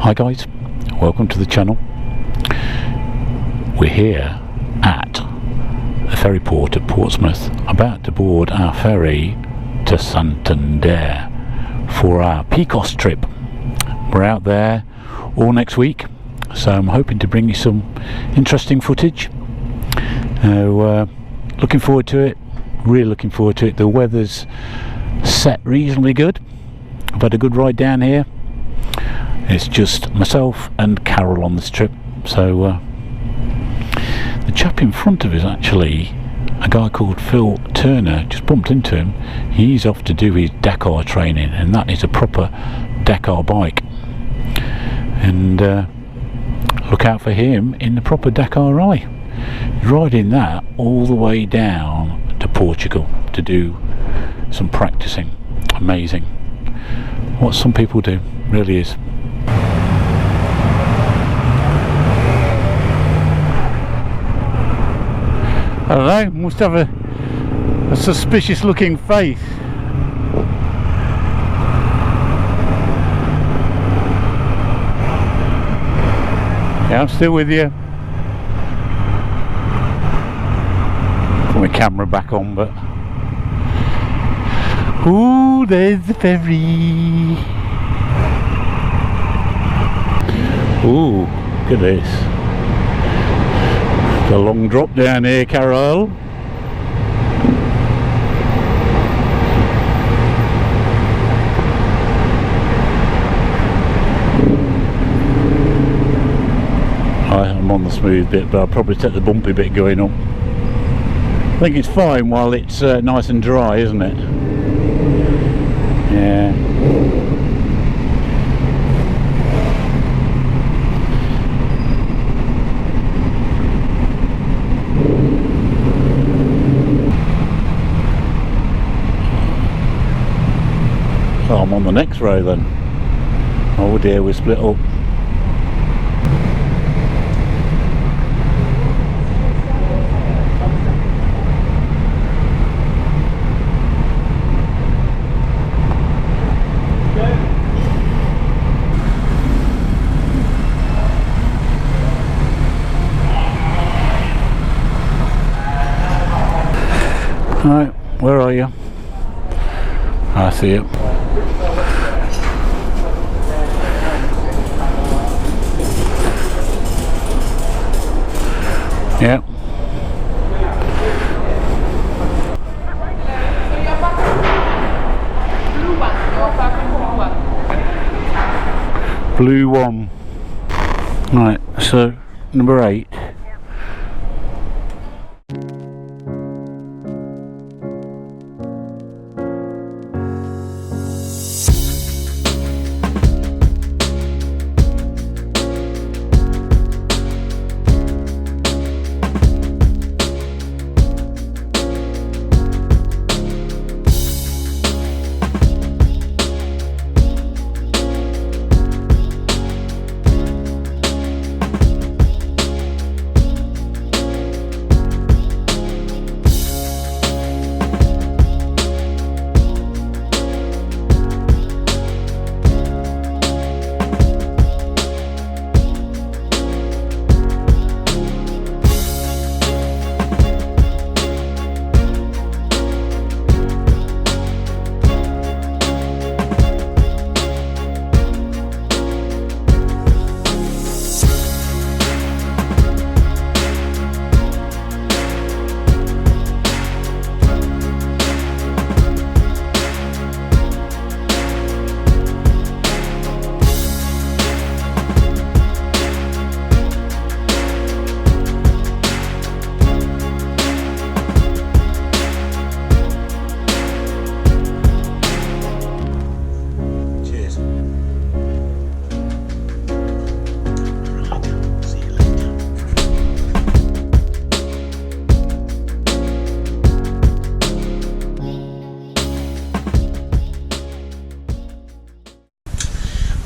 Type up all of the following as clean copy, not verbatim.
Hi guys, welcome to the channel. We're here at the ferry port at Portsmouth, about to board our ferry to Santander for our Picos trip. We're out there all next week, so I'm hoping to bring you some interesting footage. Looking forward to it, really looking forward to it. The weather's set reasonably good. I've had a good ride down here. It's just myself and Carol on this trip, so the chap in front of us, actually a guy called Phil Turner, just bumped into him. He's off to do his Dakar training, and that is a proper Dakar bike, and look out for him in the proper Dakar rally. He's riding that all the way down to Portugal to do some practicing. Amazing what some people do, really is. I don't know, must have a suspicious looking face. Yeah, I'm still with you. Put my camera back on, but ooh, there's the ferry. Ooh, look at this. A long drop down here, Carol. I'm on the smooth bit, but I'll probably take the bumpy bit going up. I think it's fine while it's nice and dry, isn't it? Yeah. Oh, I'm on the next row then. Oh dear, we're split up. Alright, where are you? I see it. Yeah. Blue one. Right, so number 8.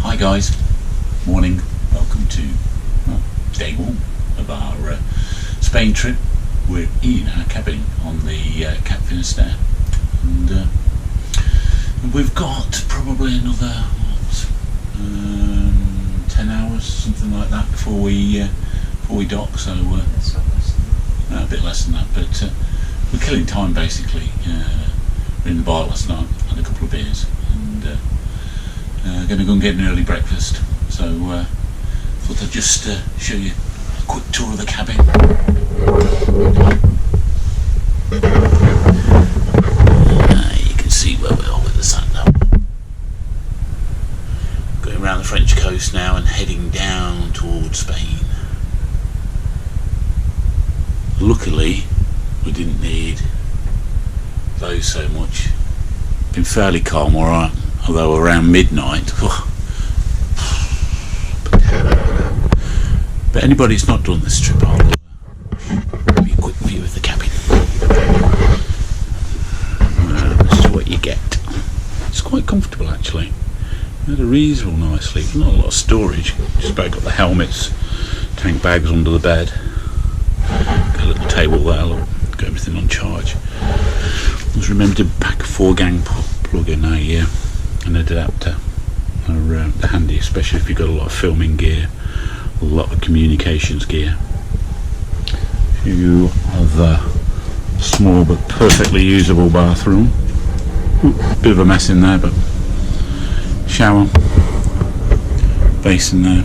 Hi guys, morning, welcome to day 1 of our Spain trip. We're in our cabin on the Cap Finisterre, and we've got probably another 10 hours, something like that, before we dock. So no, a bit less than that, but we're killing time basically. We're in the bar last night, had a couple of beers, and going to go and get an early breakfast. So thought I'd just show you a quick tour of the cabin. You can see where we are with the sun now. Going around the French coast now and heading down towards Spain. Luckily, we didn't need those so much. Been fairly calm, alright, although around midnight. But anybody who's not done this trip, I'll give you a quick view of the cabin. This is what you get. It's quite comfortable actually. We had a reasonable night sleep, not a lot of storage. Just about got the helmets, tank bags under the bed. Got a little table there, look, got everything on charge. Just remember to pack a 4-gang plug in an adapter. They're handy, especially if you've got a lot of filming gear, a lot of communications gear. A few other small but perfectly usable bathroom. Bit of a mess in there, but shower, basin there,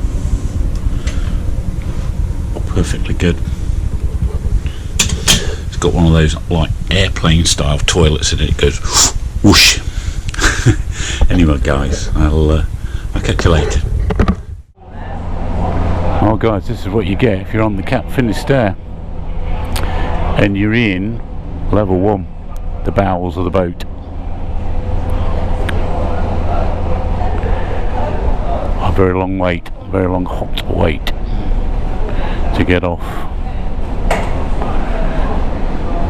perfectly good. It's got one of those like airplane style toilets in it. It goes whoosh. Anyway guys, I'll catch you later. Oh guys, this is what you get if you're on the Cap Finisterre and you're in level 1, the bowels of the boat. A very long wait, very long hot wait to get off.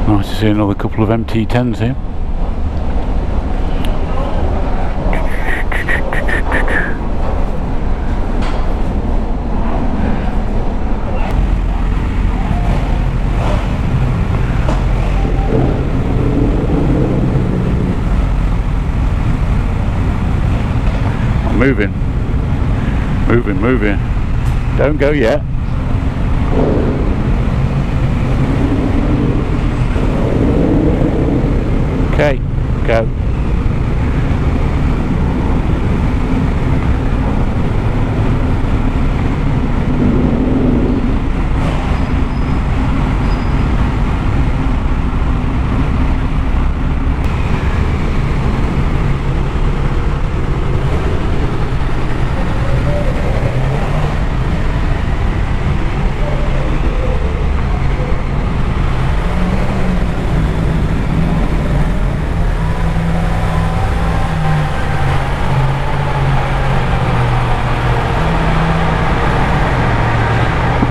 Nice to see another couple of MT10s here. Moving. Don't go yet. Okay, go.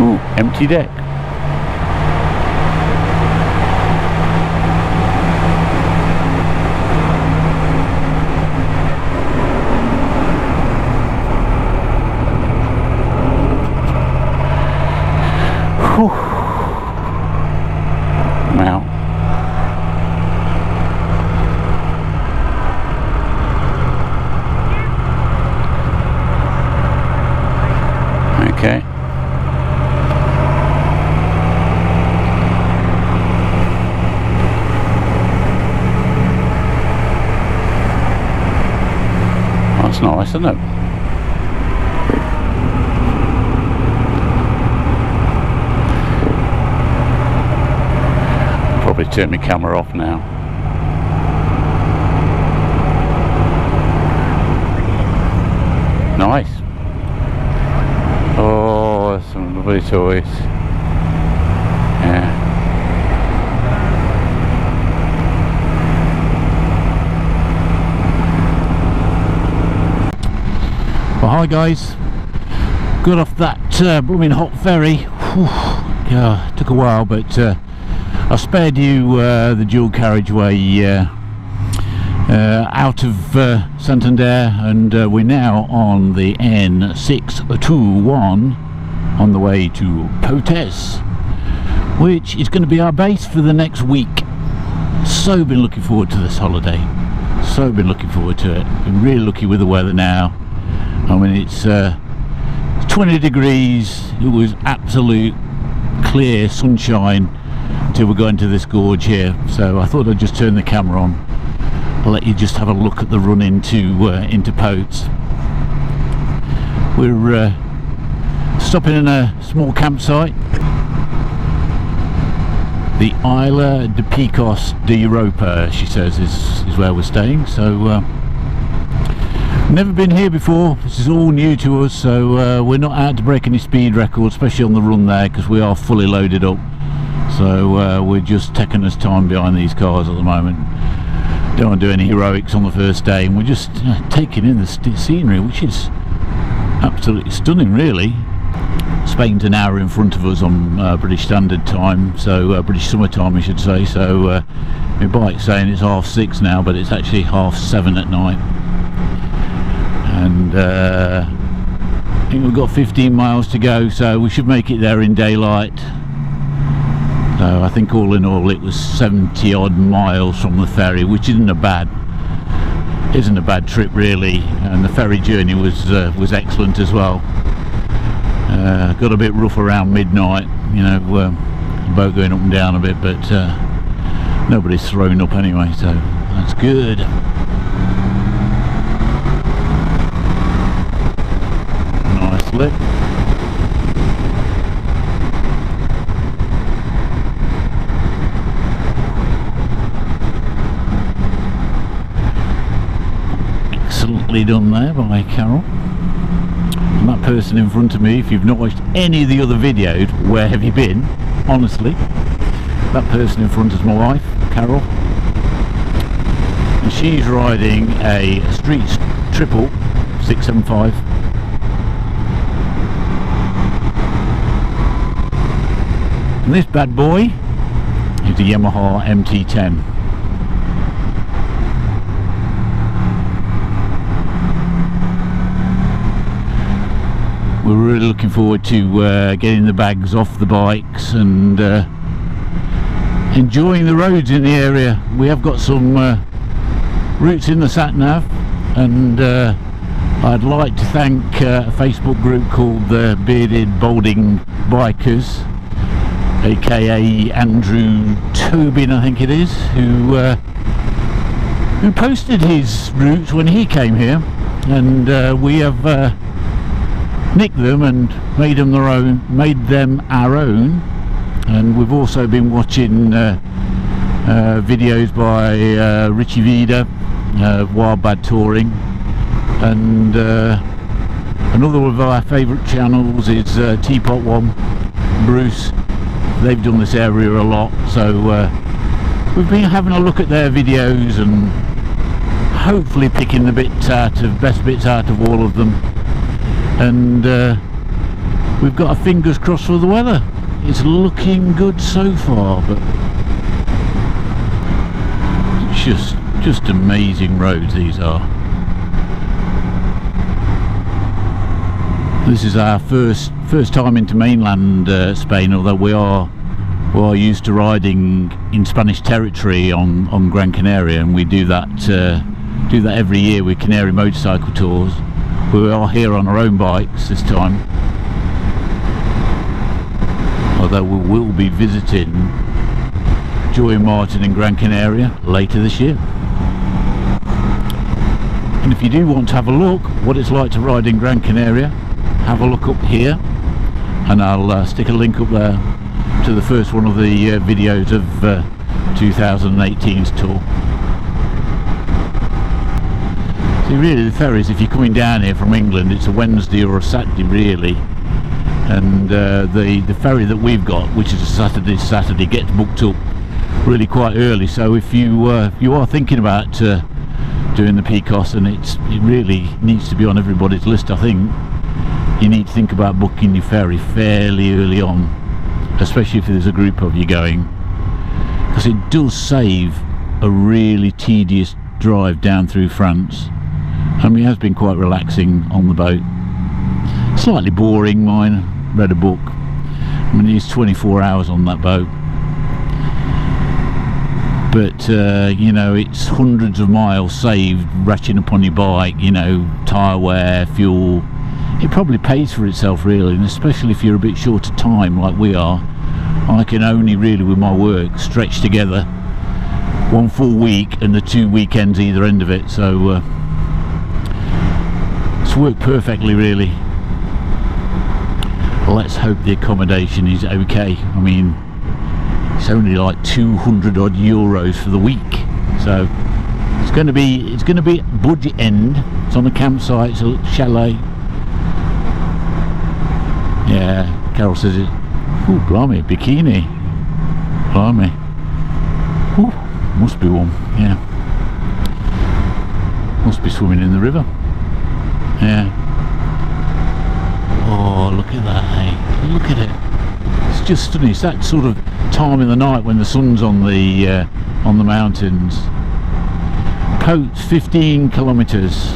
Ooh, empty deck. Whew. Now. Okay. That's nice, isn't it? Probably turn my camera off now. Nice. Oh, that's some lovely toys. Yeah. Well, hi guys, got off that blooming hot ferry. Whew. Yeah, took a while, but I spared you the dual carriageway out of Santander, and we're now on the N621 on the way to Portsmouth, which is going to be our base for the next week. So been looking forward to this holiday, so been looking forward to it. Been really lucky with the weather now. I mean, it's 20 degrees. It was absolute clear sunshine until we got into this gorge here, so I thought I'd just turn the camera on. I'll let you just have a look at the run into Portsmouth. We're stopping in a small campsite. The Isla de Picos de Europa, she says, is where we're staying. So never been here before. This is all new to us, so we're not out to break any speed records, especially on the run there, because we are fully loaded up. So we're just taking us time behind these cars at the moment. Don't want to do any heroics on the first day, and we're just taking in the scenery, which is absolutely stunning, really. Spain's an hour in front of us on British Standard Time, so British Summer Time I should say, so my bike's saying it's 6:30 now, but it's actually 7:30 at night. And I think we've got 15 miles to go, so we should make it there in daylight. So I think all in all it was 70 odd miles from the ferry, which isn't a bad trip really, and the ferry journey was excellent as well. Got a bit rough around midnight, you know, the boat going up and down a bit, but nobody's thrown up anyway, so that's good. Nice lip. Excellently done there by Carol. And that person in front of me, if you've not watched any of the other videos, where have you been? Honestly, that person in front is my wife, Carol, and she's riding a street triple 675. And this bad boy is a Yamaha MT10. We're really looking forward to getting the bags off the bikes and enjoying the roads in the area. We have got some routes in the sat-nav, and I'd like to thank a Facebook group called the Bearded Balding Bikers, aka Andrew Tobin I think it is, who posted his routes when he came here, and we have nicked them and made them our own. And we've also been watching videos by Richie Vida, Wild Bad Touring, and another of our favourite channels is Teapot One, Bruce. They've done this area a lot, so we've been having a look at their videos and hopefully picking the best bits out of all of them. And we've got our fingers crossed for the weather. It's looking good so far, but just amazing roads these are. This is our first time into mainland Spain, although we are used to riding in Spanish territory on Gran Canaria, and we do that every year with Canary motorcycle tours. We are here on our own bikes this time, although we will be visiting Joy Martin in Gran Canaria later this year. And if you do want to have a look what it's like to ride in Gran Canaria, have a look up here, and I'll stick a link up there to the first one of the videos of 2018's tour. See, really the ferries, if you're coming down here from England, it's a Wednesday or a Saturday really, and the ferry that we've got, which is a Saturday, gets booked up really quite early. So if you are thinking about doing the Picos, and it really needs to be on everybody's list, I think you need to think about booking your ferry fairly early on, especially if there's a group of you going, because it does save a really tedious drive down through France. I mean, it has been quite relaxing on the boat. Slightly boring, mine. Read a book. I mean, it's 24 hours on that boat. But, you know, it's hundreds of miles saved ratcheting up on your bike, you know, tyre wear, fuel. it probably pays for itself really, and especially if you're a bit short of time like we are. I can only really with my work stretch together 1 full week and the 2 weekends either end of it, so it's worked perfectly really. Let's hope the accommodation is okay. I mean, it's only like 200 odd euros for the week, so it's going to be budget end. It's on a campsite, it's a chalet. Yeah, Carol says it. Ooh, blimey, bikini. Blimey. Ooh, must be warm. Yeah, must be swimming in the river. Yeah. Oh, look at that, eh? Look at it. It's just stunning. It's that sort of time in the night when the sun's on the mountains. Coats, 15 kilometres.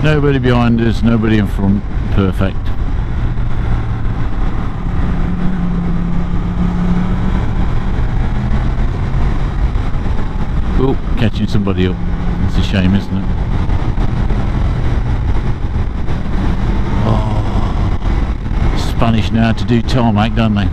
Nobody behind us, nobody in front. Perfect. Oh, catching somebody up. It's a shame, isn't it? Spanish now to do tarmac, don't they?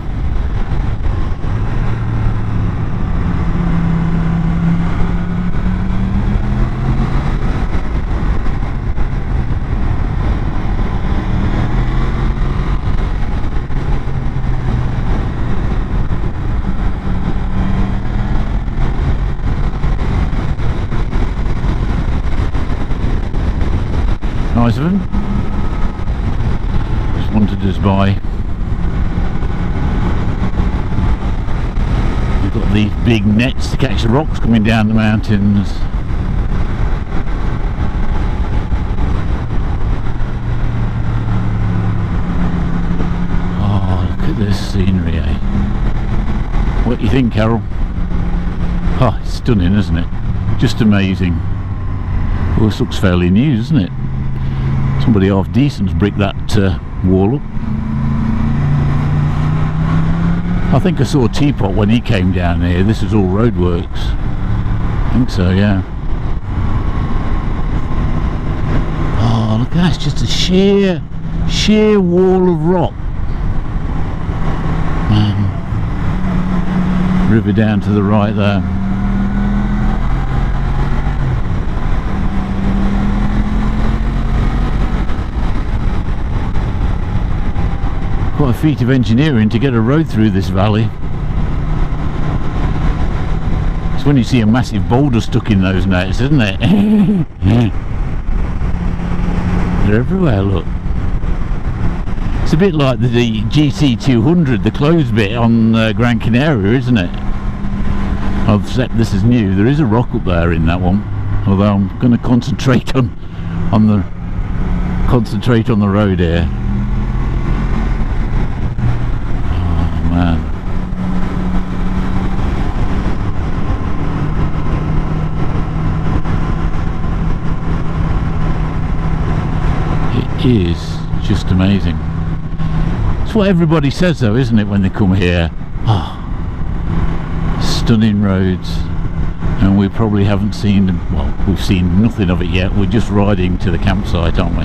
Nice of him. Just wanted us by. We've got these big nets to catch the rocks coming down the mountains. Oh, look at this scenery, eh? What do you think, Carol? Oh, it's stunning, isn't it? Just amazing. Well, this looks fairly new, doesn't it? Somebody half decent's bricked that wall up. I think I saw Teapot when he came down here. This is all roadworks. I think so, yeah. Oh, look at that. It's just a sheer wall of rock. River down to the right there. Quite a feat of engineering to get a road through this valley. It's when you see a massive boulder stuck in those nets, isn't it? They're everywhere, look. It's a bit like the GC200, the closed bit on Gran Canaria, isn't it? Except this is new. There is a rock up there in that one, although I'm going to concentrate on the road here. Man. It is just amazing. It's what everybody says though, isn't it, when they come here? Oh, stunning roads, and we probably haven't seen, well, we've seen nothing of it yet. We're just riding to the campsite, aren't we?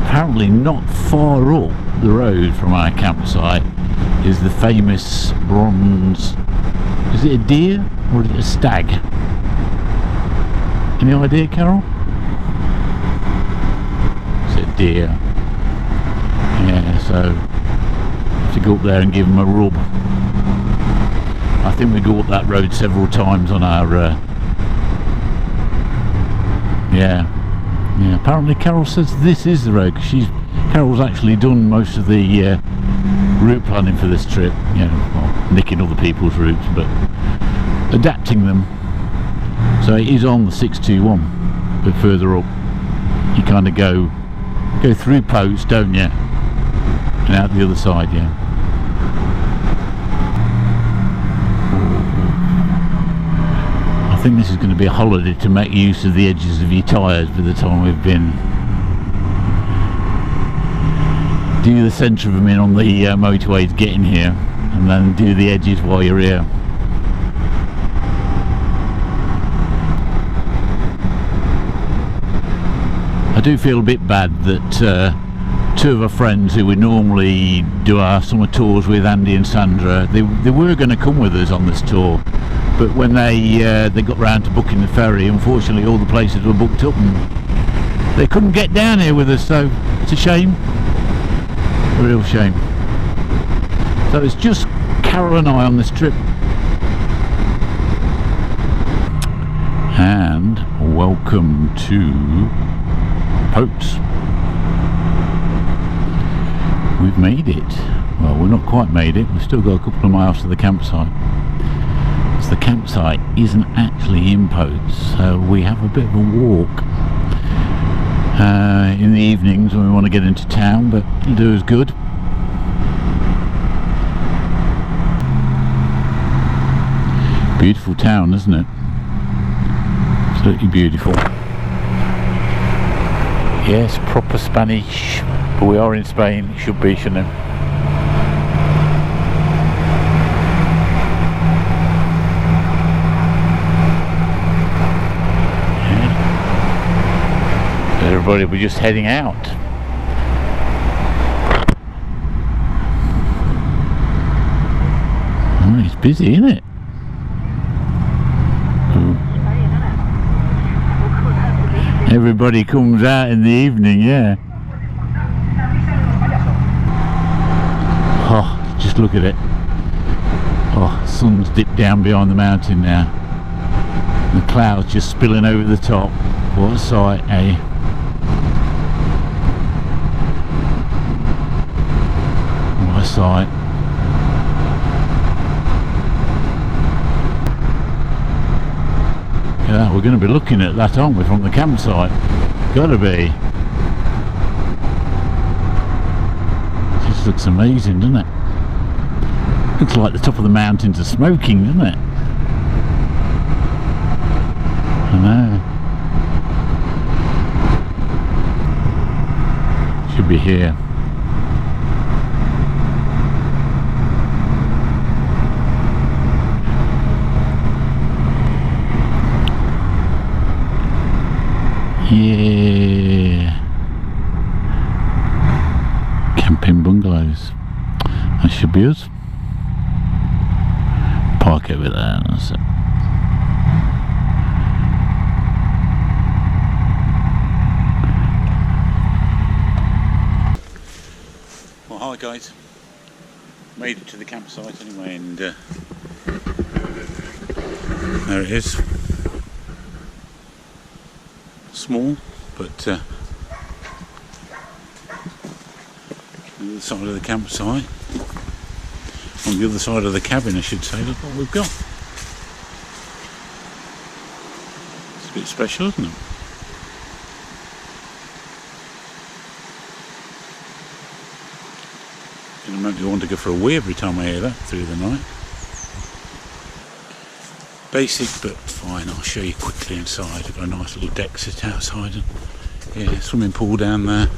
Apparently not far up the road from our campsite is the famous bronze, is it a deer or is it a stag? Any idea, Carol? It's a deer. Yeah, so have to go up there and give them a rub. I think we go up that road several times on our yeah, apparently Carol says this is the road, because Carol's actually done most of the route planning for this trip, you know, well, nicking other people's routes, but adapting them. So it is on the 621, a bit further up. You kind of go through Post, don't you? And out the other side, yeah. I think this is going to be a holiday to make use of the edges of your tyres by the time we've been. Do the centre of them in on the motorway to get in here, and then do the edges while you're here. do feel a bit bad that two of our friends who we normally do our summer tours with, Andy and Sandra, they were going to come with us on this tour, but when they got round to booking the ferry, unfortunately all the places were booked up and they couldn't get down here with us, so it's a shame, a real shame. So it's just Carol and I on this trip. And welcome to Portsmouth. We've made it. Well, we've not quite made it. We've still got a couple of miles to the campsite. So the campsite isn't actually in Portsmouth, so we have a bit of a walk in the evenings when we want to get into town, but it'll do us good. Beautiful town, isn't it? Absolutely beautiful. Yes, proper Spanish, but we are in Spain. It should be, shouldn't it? Yeah. Everybody, we're just heading out. Oh, it's busy, isn't it? Everybody comes out in the evening, yeah. Oh, just look at it. Oh, sun's dipped down behind the mountain now. The clouds just spilling over the top. What a sight, eh? What a sight. Yeah, we're going to be looking at that, aren't we, from the campsite? Gotta be. Just looks amazing, doesn't it? Looks like the top of the mountains are smoking, doesn't it? I know. Should be here. Yeah, camping bungalows. That should be us. Park over there. That's it. Well, hi guys. Made it to the campsite anyway, and there it is. Small, but the other side of the campsite, on the other side of the cabin I should say, look what we've got. It's a bit special, isn't it? It'll make me want to go for a wee every time I hear that through the night. Basic but fine. I'll show you quickly inside. I've got a nice little deck sit outside, and yeah, swimming pool down there.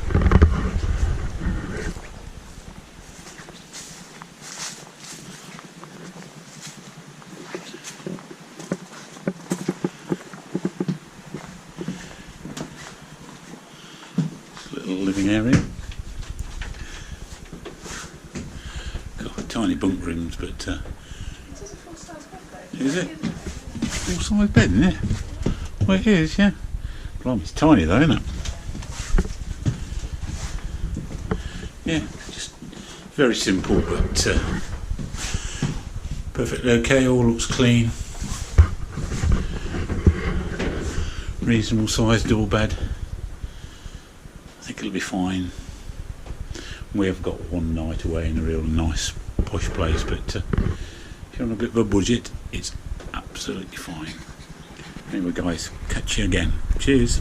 Little living area. Got tiny bunk rooms, but This is a full-size bed though. is it? Full-size bed, isn't it? Well, it is, yeah. Blimey, it's tiny though, isn't it? Yeah, just very simple, but perfectly okay. All looks clean. Reasonable sized double bed. I think it'll be fine. We have got one night away in a real nice posh place, but if you're on a bit of a budget, it's absolutely fine. Anyway guys, catch you again. Cheers.